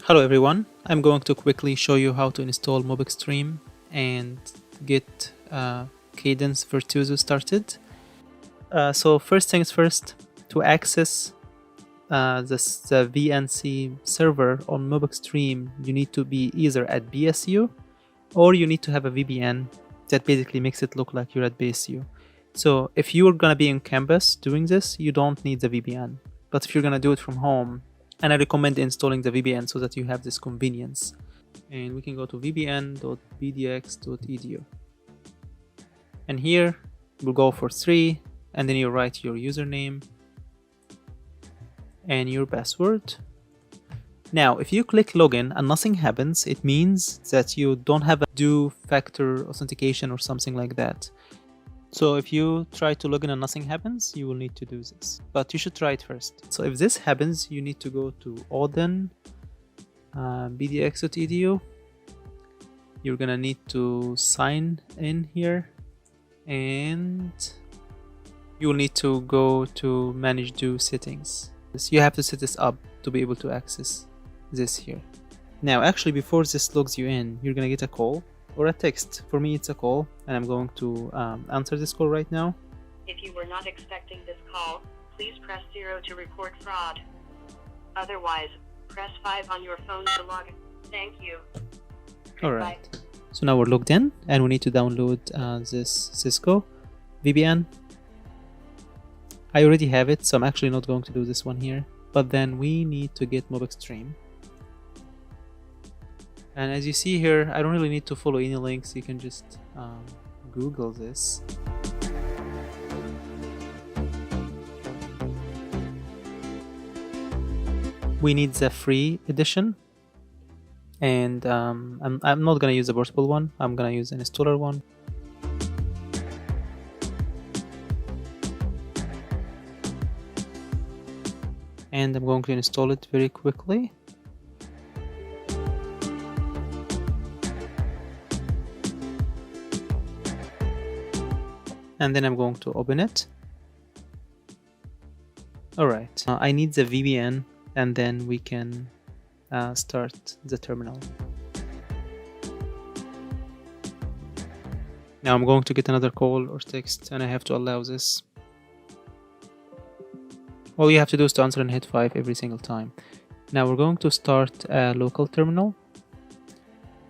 Hello everyone, I'm going to quickly show you how to install Mobaxterm and get Cadence Virtuoso started. So first things first, to access the VNC server on Mobaxterm, you need to be either at BSU or you need to have a VPN that basically makes it look like you're at BSU. So if you're gonna be in campus doing this, you don't need the VPN. But if you're gonna do it from home, and I recommend installing the VPN so that you have this convenience. And we can go to vpn.bdx.edu. And here we'll go for 3, and then you write your username and your password. Now, if you click login and nothing happens, it means that you don't have a two-factor authentication or something like that. So if you try to log in and nothing happens, you will need to do this. But you should try it first. So if this happens, you need to go to Odin, bdx.edu. You're gonna need to sign in here. And you'll need to go to Manage Do Settings. So you have to set this up to be able to access this here. Now, actually, before this logs you in, you're gonna get a call or a text. For me, it's a call, and I'm going to answer this call right now. If you were not expecting this call, please press 0 to report fraud. Otherwise, press 5 on your phone to log in. Thank you. Alright, so now we're logged in, and we need to download this Cisco VPN. I already have it, so I'm actually not going to do this one here. But then we need to get Mobaxterm. And as you see here, I don't really need to follow any links. You can just Google this. We need the free edition. And I'm not going to use the portable one. I'm going to use an installer one. And I'm going to install it very quickly. And then I'm going to open it. Alright, I need the VPN, and then we can start the terminal. Now I'm going to get another call or text, and I have to allow this. All you have to do is to answer and hit 5 every single time. Now we're going to start a local terminal.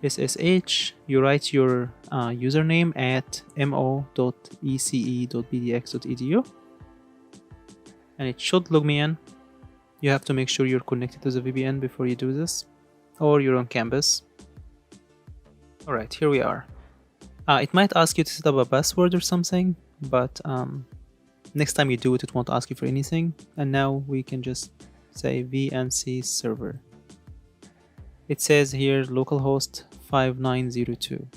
SSH, you write your username at mo.ece.bdx.edu, and it should log me in. You have to make sure you're connected to the VPN before you do this, or you're on campus. Alright, here we are. It might ask you to set up a password or something, but next time you do it, it won't ask you for anything. And now we can just say VNC server. It says here localhost 5902.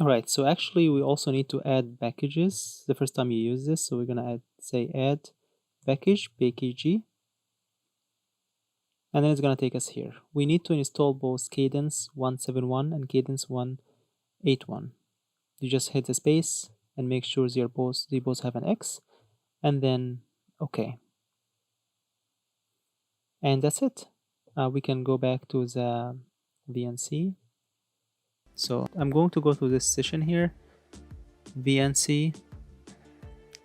Alright, so actually we also need to add packages the first time you use this. So we're gonna add package, PKG. And then it's gonna take us here. We need to install both Cadence 171 and Cadence 181. You just hit the space and make sure they both have an X, and then OK. And that's it. We can go back to the VNC. So I'm going to go to this session here, VNC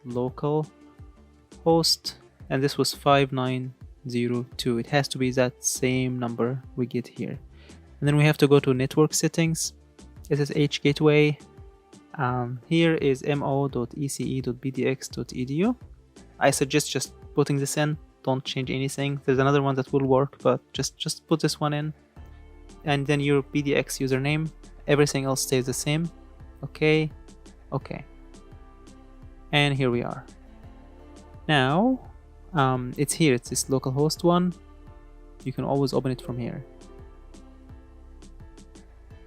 local host, and this was 5902. It has to be that same number we get here. And then we have to go to network settings, SSH gateway. Here is mo.ece.bdx.edu. I suggest just putting this in. Don't change anything. There's another one that will work, but just put this one in. And then your BDX username. Everything else stays the same. Okay. And here we are. Now, it's here. It's this localhost one. You can always open it from here.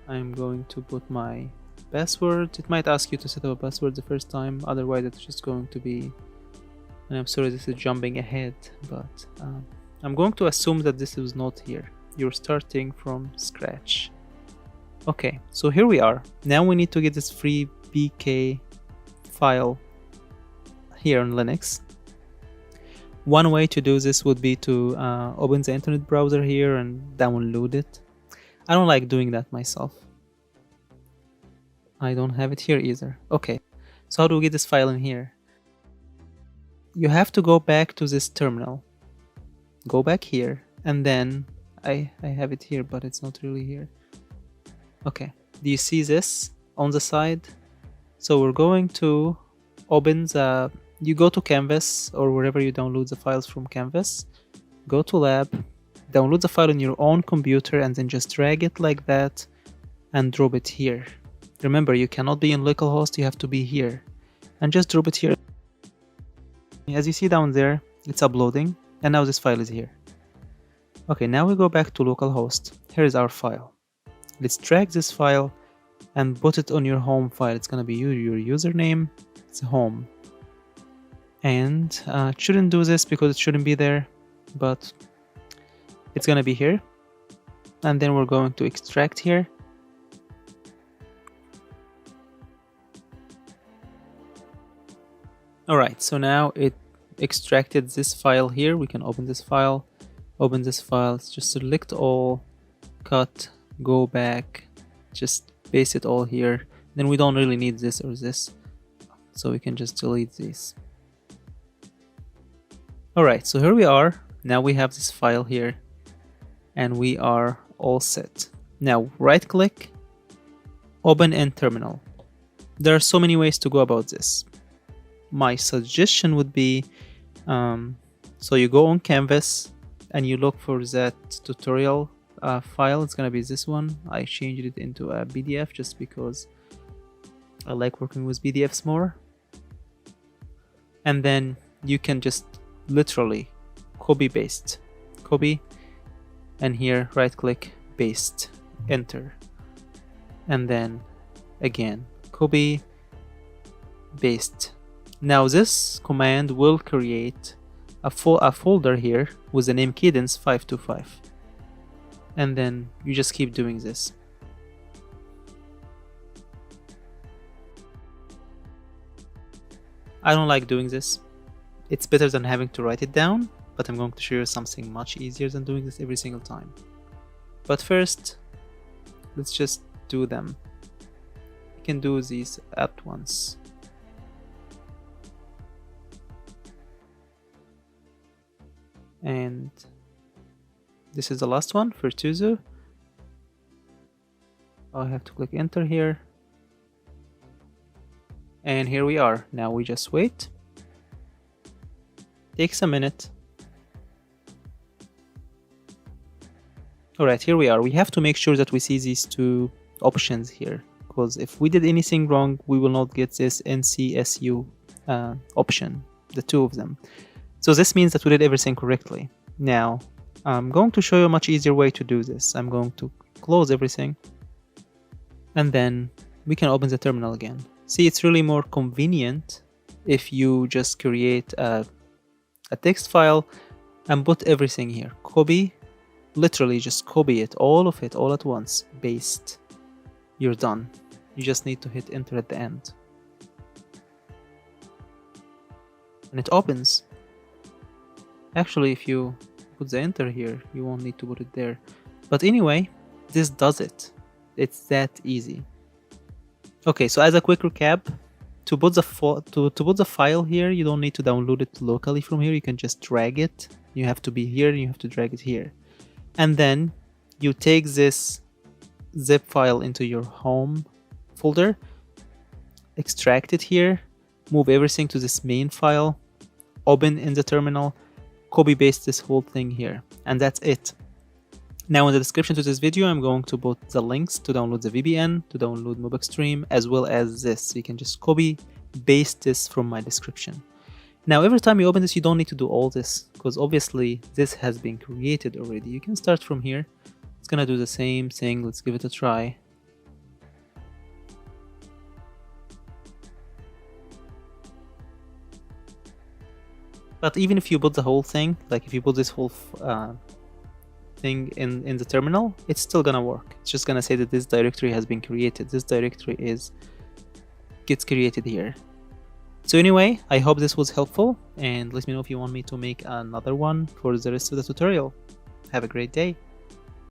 I'm going to put my password. It might ask you to set up a password the first time. Otherwise, it's just going to be... And I'm sorry, this is jumping ahead, but I'm going to assume that this is not here. You're starting from scratch. Okay, so here we are. Now we need to get this free PK file here on Linux. One way to do this would be to open the internet browser here and download it. I don't like doing that myself. I don't have it here either. Okay, so how do we get this file in here? You have to go back to this terminal. Go back here, and then I have it here, but it's not really here. Okay, do you see this on the side? So we're going to open the, you go to Canvas or wherever you download the files from Canvas, go to lab, download the file on your own computer, and then just drag it like that and drop it here. Remember, you cannot be in localhost, you have to be here, and just drop it here. As you see down there, it's uploading, and now this file is here. Okay, now we go back to localhost. Here is our file. Let's drag this file and put it on your home file. It's gonna be your username. It's home, and it shouldn't do this because it shouldn't be there, but it's gonna be here. And then we're going to extract here. Alright, so now it extracted this file here. We can open this file, just select all, cut, go back, just paste it all here. Then we don't really need this or this, so we can just delete these. Alright, so here we are. Now we have this file here, and we are all set. Now right click, open in terminal. There are so many ways to go about this. My suggestion would be, so you go on Canvas and you look for that tutorial file. It's gonna be this one. I changed it into a PDF just because I like working with PDFs more. And then you can just literally copy paste, copy, and here right click, paste, enter, and then again copy, paste. Now this command will create a folder here with the name cadence 525, and then you just keep doing this. I don't like doing this. It's better than having to write it down, but I'm going to show you something much easier than doing this every single time. But first, let's just do them. You can do these at once. And this is the last one, virtuoso. I have to click enter here. And here we are. Now we just wait. Takes a minute. Alright, here we are. We have to make sure that we see these two options here, because if we did anything wrong, we will not get this NCSU option, the two of them. So this means that we did everything correctly. Now, I'm going to show you a much easier way to do this. I'm going to close everything, and then we can open the terminal again. See, it's really more convenient if you just create a text file and put everything here. Copy, literally just copy it, all of it, all at once, paste. You're done. You just need to hit enter at the end. And it opens. Actually, if you put the enter here, you won't need to put it there. But anyway, this does it. It's that easy. Okay, so as a quick recap, to put the file here, you don't need to download it locally from here. You can just drag it. You have to be here and you have to drag it here. And then you take this zip file into your home folder, extract it here, move everything to this main file, open in the terminal, copy paste this whole thing here, and that's it. Now in the description to this video, I'm going to put the links to download the VPN, to download Mobaxterm, as well as this. So you can just copy, paste this from my description. Now every time you open this, you don't need to do all this, because obviously this has been created already. You can start from here. It's gonna do the same thing. Let's give it a try. But even if you put the whole thing, like if you put this whole thing in the terminal, it's still gonna work. It's just gonna say that this directory has been created. This directory gets created here. So anyway, I hope this was helpful, and let me know if you want me to make another one for the rest of the tutorial. Have a great day.